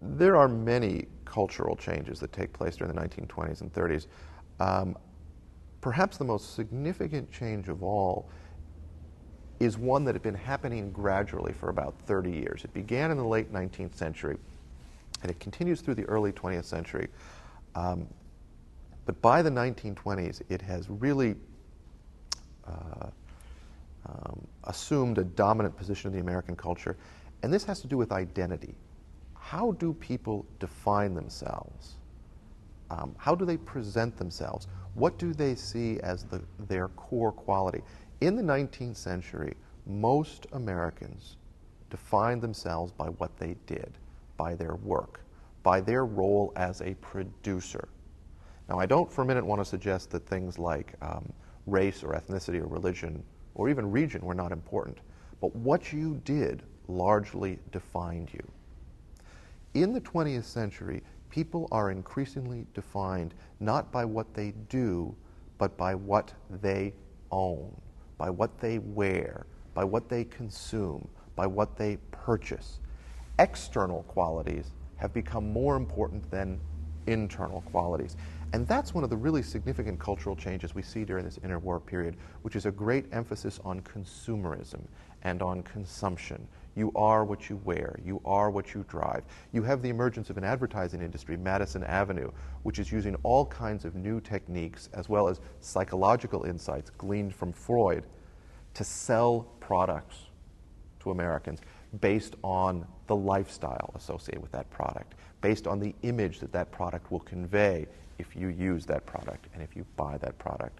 There are many cultural changes that take place during the 1920s and 30s. Perhaps the most significant change of all is one that had been happening gradually for about 30 years. It began in the late 19th century, and it continues through the early 20th century. But by the 1920s, it has really assumed a dominant position in the American culture. And this has to do with identity. How do people define themselves? How do they present themselves? What do they see as their core quality? In the 19th century, most Americans defined themselves by what they did, by their work, by their role as a producer. Now, I don't for a minute want to suggest that things like race or ethnicity or religion or even region were not important, but what you did largely defined you. In the 20th century, people are increasingly defined not by what they do, but by what they own, by what they wear, by what they consume, by what they purchase. External qualities have become more important than internal qualities. And that's one of the really significant cultural changes we see during this interwar period, which is a great emphasis on consumerism and on consumption. You are what you wear. You are what you drive. You have the emergence of an advertising industry, Madison Avenue, which is using all kinds of new techniques as well as psychological insights gleaned from Freud to sell products to Americans based on the lifestyle associated with that product, based on the image that that product will convey if you use that product and if you buy that product.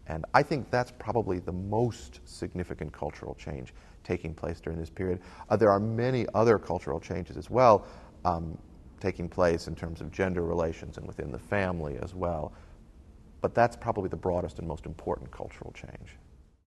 And I think that's probably the most significant cultural change taking place during this period. There are many other cultural changes as well taking place in terms of gender relations and within the family as well. But that's probably the broadest and most important cultural change.